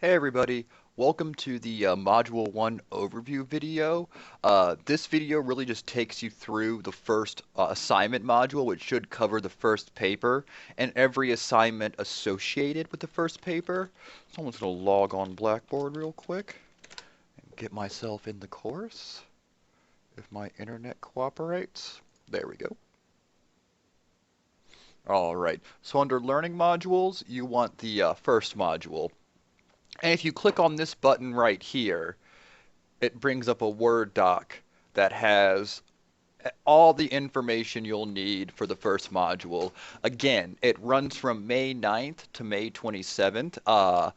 Hey everybody, welcome to the Module 1 overview video. This video really just takes you through the first assignment module, which should cover the first paper, and every assignment associated with the first paper. So I'm just going to log on Blackboard real quick and get myself in the course, if my internet cooperates. There we go. Alright, so under Learning Modules, you want the first module. And if you click on this button right here, it brings up a Word doc that has all the information you'll need for the first module. Again, it runs from May 9th to May 27th.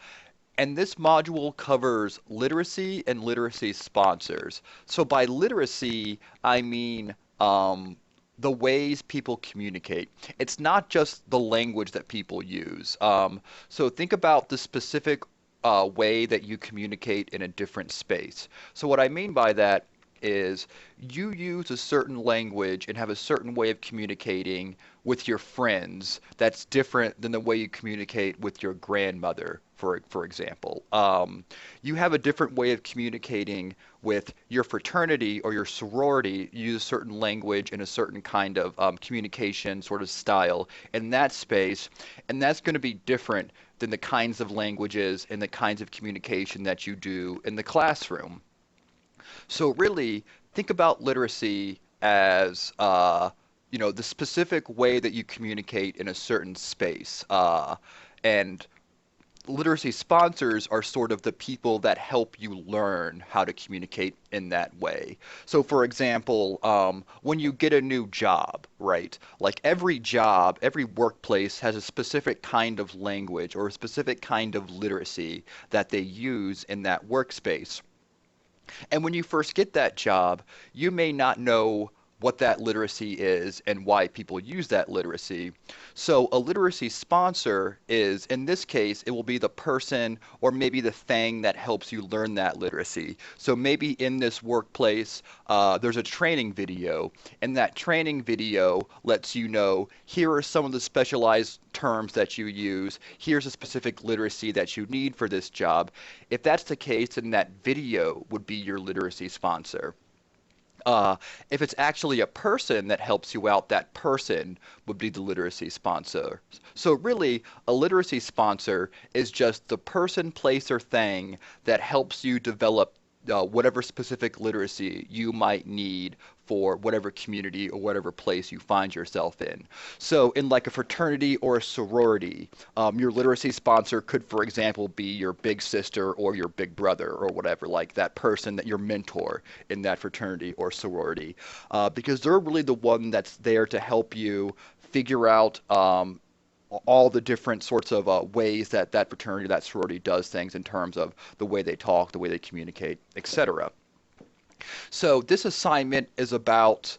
And this module covers literacy and literacy sponsors. So by literacy, I mean the ways people communicate. It's not just the language that people use. So think about the specific way that you communicate in a different space. So what I mean by that is you use a certain language and have a certain way of communicating with your friends that's different than the way you communicate with your grandmother, for example. You have a different way of communicating with your fraternity or your sorority. You use a certain language and a certain kind of communication sort of style in that space, and that's going to be different than the kinds of languages and the kinds of communication that you do in the classroom. So really, think about literacy as the specific way that you communicate in a certain space. And literacy sponsors are sort of the people that help you learn how to communicate in that way. So, for example, when you get a new job, right? Like every job, every workplace has a specific kind of language or a specific kind of literacy that they use in that workspace. And when you first get that job, you may not know what that literacy is and why people use that literacy. So a literacy sponsor is, in this case, it will be the person or maybe the thing that helps you learn that literacy. So maybe in this workplace, there's a training video, and that training video lets you know here are some of the specialized terms that you use. Here's a specific literacy that you need for this job. If that's the case, then that video would be your literacy sponsor. Uh, if it's actually a person that helps you out, that person would be the literacy sponsor. So really, a literacy sponsor is just the person, place, or thing that helps you develop whatever specific literacy you might need for whatever community or whatever place you find yourself in. So in like a fraternity or a sorority, your literacy sponsor could, for example, be your big sister or your big brother or whatever, like that person that your mentor in that fraternity or sorority, because they're really the one that's there to help you figure out all the different sorts of ways that that fraternity, that sorority does things in terms of the way they talk, the way they communicate, etc. So this assignment is about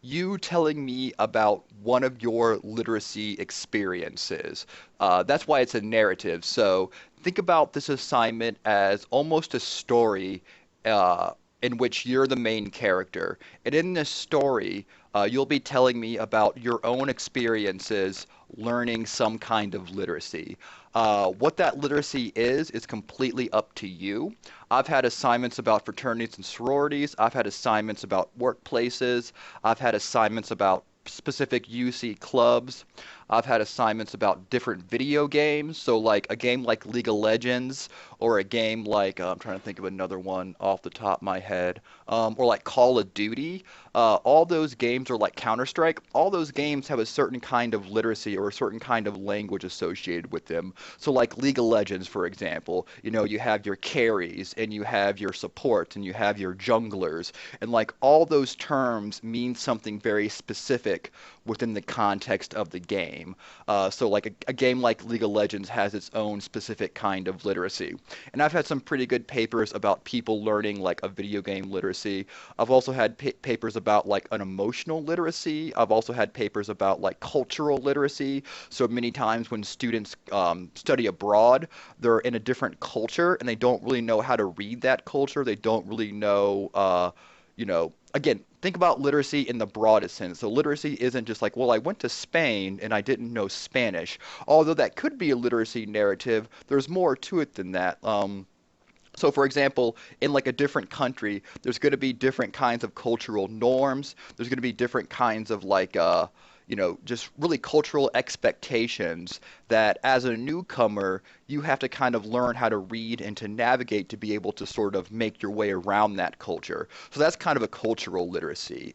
you telling me about one of your literacy experiences. That's why it's a narrative. So think about this assignment as almost a story in which you're the main character. And in this story, you'll be telling me about your own experiences learning some kind of literacy. What that literacy is completely up to you. I've had assignments about fraternities and sororities. I've had assignments about workplaces. I've had assignments about specific UC clubs. I've had assignments about different video games. So like a game like League of Legends or a game like, I'm trying to think of another one off the top of my head, or like Call of Duty. All those games, or like Counter-Strike, all those games have a certain kind of literacy or a certain kind of language associated with them. So like League of Legends, for example, you have your carries and you have your supports and you have your junglers, and like all those terms mean something very specific within the context of the game. So like a game like League of Legends has its own specific kind of literacy. And I've had some pretty good papers about people learning like a video game literacy. I've also had papers about like an emotional literacy. I've also had papers about like cultural literacy. So many times when students study abroad, they're in a different culture and they don't really know how to read that culture. They don't really know, again, think about literacy in the broadest sense. So literacy isn't just like, well, I went to Spain and I didn't know Spanish. Although that could be a literacy narrative, there's more to it than that. So, for example, in like a different country, there's going to be different kinds of cultural norms. There's going to be different kinds of like, just really cultural expectations that as a newcomer, you have to kind of learn how to read and to navigate to be able to sort of make your way around that culture. So that's kind of a cultural literacy.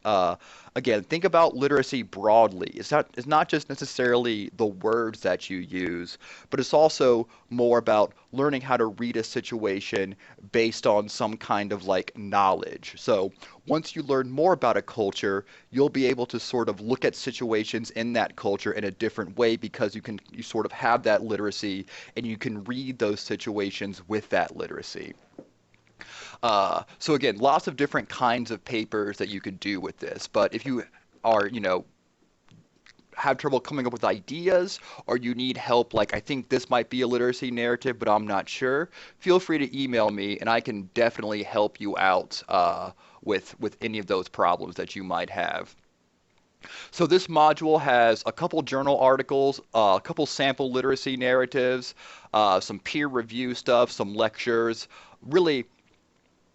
Again, think about literacy broadly. It's not just necessarily the words that you use, but it's also more about learning how to read a situation based on some kind of like knowledge. So once you learn more about a culture, you'll be able to sort of look at situations in that culture in a different way because you sort of have that literacy and you can read those situations with that literacy. So again, lots of different kinds of papers that you could do with this. But if you are, have trouble coming up with ideas or you need help, like I think this might be a literacy narrative, but I'm not sure, feel free to email me and I can definitely help you out with any of those problems that you might have. So this module has a couple journal articles, a couple sample literacy narratives, some peer review stuff, some lectures. Really,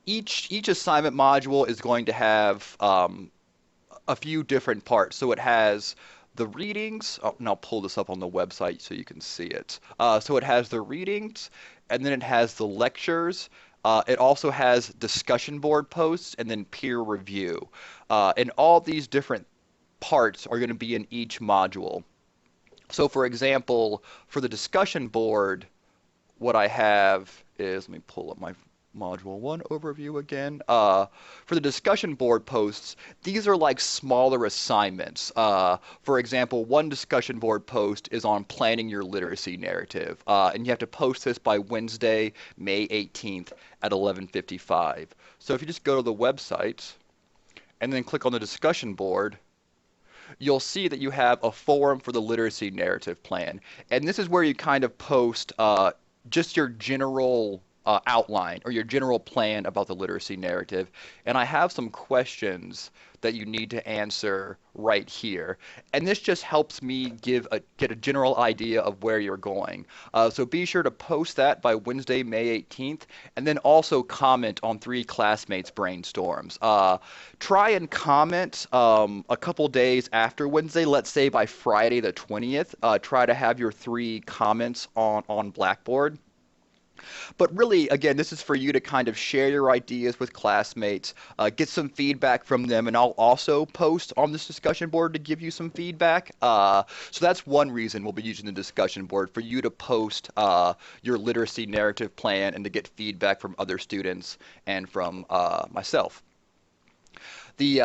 each assignment module is going to have a few different parts. So it has the readings, and I'll pull this up on the website so you can see it. So it has the readings, and then it has the lectures. It also has discussion board posts and then peer review. And all these different parts are going to be in each module. So for example, for the discussion board, what I have is, let me pull up my Module 1 overview again. For the discussion board posts, these are like smaller assignments. For example, one discussion board post is on planning your literacy narrative, and you have to post this by Wednesday, May 18th at 11:55. So if you just go to the website and then click on the discussion board, you'll see that you have a forum for the literacy narrative plan. And this is where you kind of post just your general outline or your general plan about the literacy narrative. And I have some questions that you need to answer right here. And this just helps me get a general idea of where you're going. So be sure to post that by Wednesday, May 18th, and then also comment on 3 classmates' brainstorms. Try and comment a couple days after Wednesday, let's say by Friday the 20th. Try to have your 3 comments on Blackboard. But really, again, this is for you to kind of share your ideas with classmates, get some feedback from them, and I'll also post on this discussion board to give you some feedback. So that's one reason we'll be using the discussion board, for you to post your literacy narrative plan and to get feedback from other students and from myself. The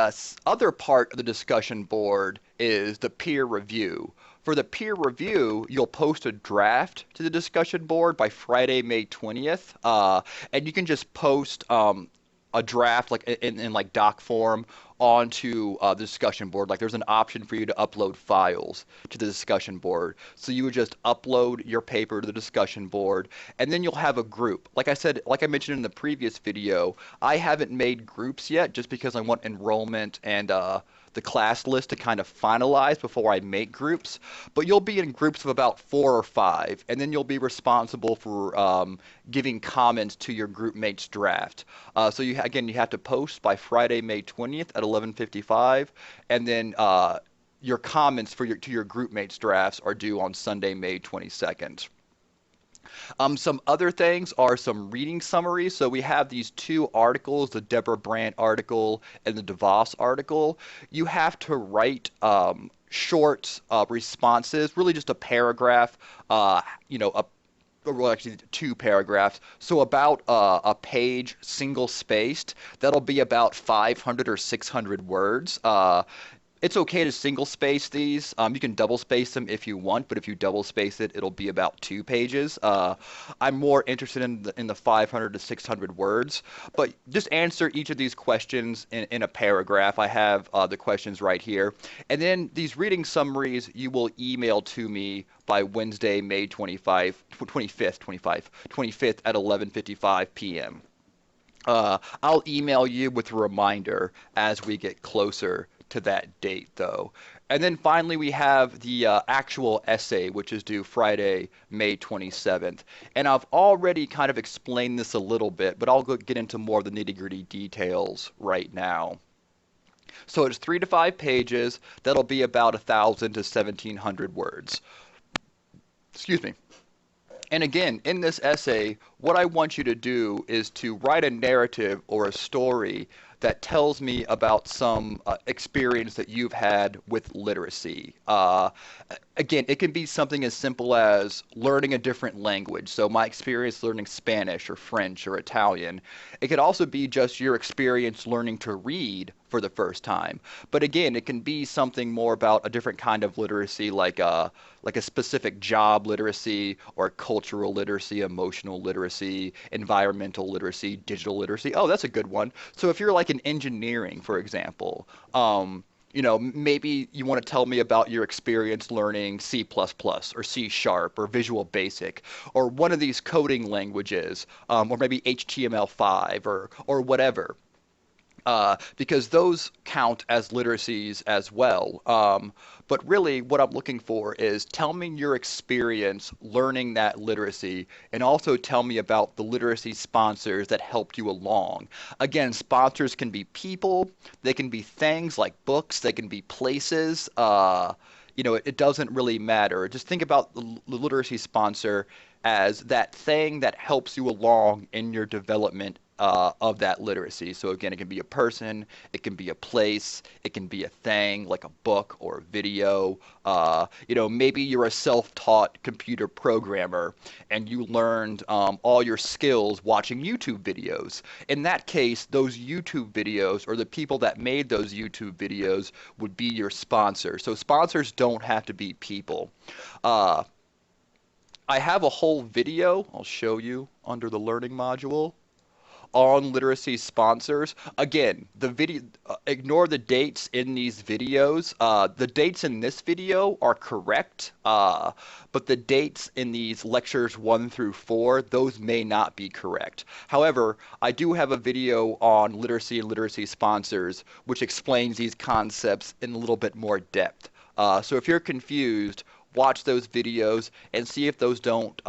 other part of the discussion board is the peer review. For the peer review, you'll post a draft to the discussion board by Friday, May 20th, and you can just post a draft like in like doc form onto the discussion board. Like there's an option for you to upload files to the discussion board. So you would just upload your paper to the discussion board, and then you'll have a group. Like I said, like I mentioned in the previous video, I haven't made groups yet just because I want enrollment and the class list to kind of finalize before I make groups. But you'll be in groups of about 4 or 5, and then you'll be responsible for giving comments to your group mate's draft. So you have to post by Friday, May 20th at 11:55, and then your comments to your group mates drafts are due on Sunday, May 22nd. Some other things are some reading summaries. So we have these 2 articles, the Deborah Brandt article and the DeVos article. You have to write short responses, really just a paragraph, well, actually 2 paragraphs. So about a page, single spaced. That'll be about 500 or 600 words. It's okay to single space these. You can double space them if you want, but if you double space it, it'll be about 2 pages. I'm more interested in the 500 to 600 words, but just answer each of these questions in a paragraph. I have the questions right here. And then these reading summaries you will email to me by Wednesday, May 25th at 11:55 p.m. I'll email you with a reminder as we get closer to that date, though. And then finally, we have the actual essay, which is due Friday, May 27th. And I've already kind of explained this a little bit, but I'll get into more of the nitty-gritty details right now. So it's 3 to 5 pages. That'll be about 1,000 to 1,700 words. Excuse me. And again, in this essay, what I want you to do is to write a narrative or a story that tells me about some experience that you've had with literacy. Again, it can be something as simple as learning a different language. So, my experience learning Spanish or French or Italian. It could also be just your experience learning to read for the first time. But again, it can be something more about a different kind of literacy, like a specific job literacy or cultural literacy, emotional literacy, environmental literacy, digital literacy. Oh, that's a good one. So if you're like in engineering, for example, maybe you want to tell me about your experience learning C++ or C Sharp or Visual Basic or one of these coding languages, or maybe HTML5 or whatever, because those count as literacies as well. But really, what I'm looking for is tell me your experience learning that literacy and also tell me about the literacy sponsors that helped you along. Again, sponsors can be people, they can be things like books, they can be places. It doesn't really matter. Just think about the literacy sponsor as that thing that helps you along in your development of that literacy. So again, it can be a person, it can be a place, it can be a thing like a book or a video. Maybe you're a self-taught computer programmer and you learned all your skills watching YouTube videos. In that case, those YouTube videos or the people that made those YouTube videos would be your sponsor. So sponsors don't have to be people. Uh, I have a whole video I'll show you under the learning module on literacy sponsors. Again, the video, ignore the dates in these videos. The dates in this video are correct, but the dates in these lectures 1 through 4, those may not be correct. However, I do have a video on literacy and literacy sponsors, which explains these concepts in a little bit more depth. So if you're confused, watch those videos and see if those don't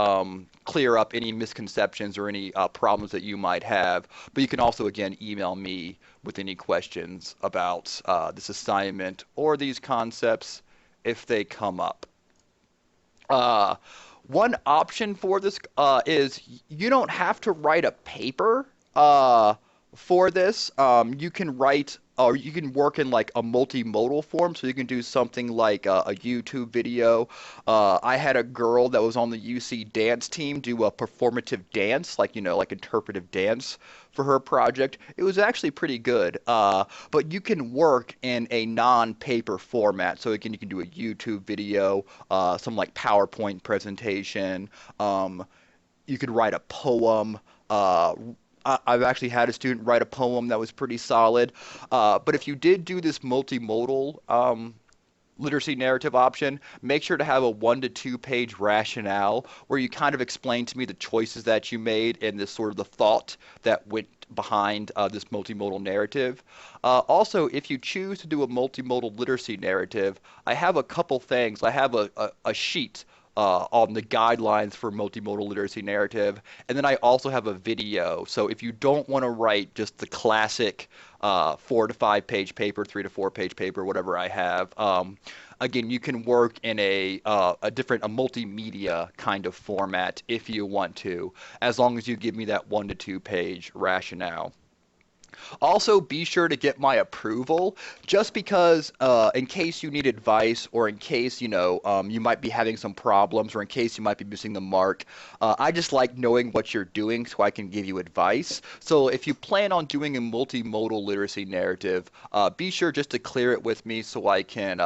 clear up any misconceptions or any problems that you might have. But you can also, again, email me with any questions about this assignment or these concepts if they come up. Uh, One option for this is you don't have to write a paper for this. You can write or you can work in like a multimodal form, so you can do something like a YouTube video. I had a girl that was on the UC dance team do a performative dance, like interpretive dance for her project. It was actually pretty good. But you can work in a non-paper format. So again, you can do a YouTube video, some like PowerPoint presentation. You could write a poem. I've actually had a student write a poem that was pretty solid. But if you did do this multimodal literacy narrative option, make sure to have a 1 to 2 page rationale where you kind of explain to me the choices that you made and this sort of the thought that went behind this multimodal narrative. Also, if you choose to do a multimodal literacy narrative, I have a couple things. I have a sheet on the guidelines for multimodal literacy narrative. And then I also have a video. So if you don't want to write just the classic 4 to 5 page paper, 3 to 4 page paper, whatever I have, again, you can work in a different, a multimedia kind of format if you want to, as long as you give me that 1 to 2 page rationale. Also, be sure to get my approval, just because in case you need advice or in case, you might be having some problems or in case you might be missing the mark. I just like knowing what you're doing so I can give you advice. So if you plan on doing a multimodal literacy narrative, be sure just to clear it with me so I can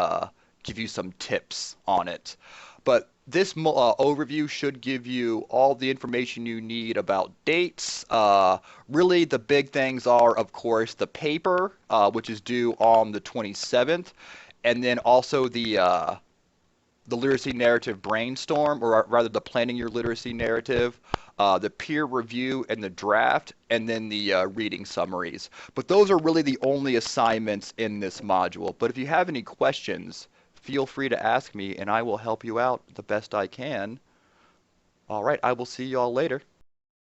give you some tips on it. But this overview should give you all the information you need about dates. Really, the big things are, of course, the paper, which is due on the 27th, and then also the literacy narrative brainstorm, or rather the planning your literacy narrative. the peer review and the draft, and then the reading summaries. But those are really the only assignments in this module. But if you have any questions, feel free to ask me, and I will help you out the best I can. All right, I will see you all later.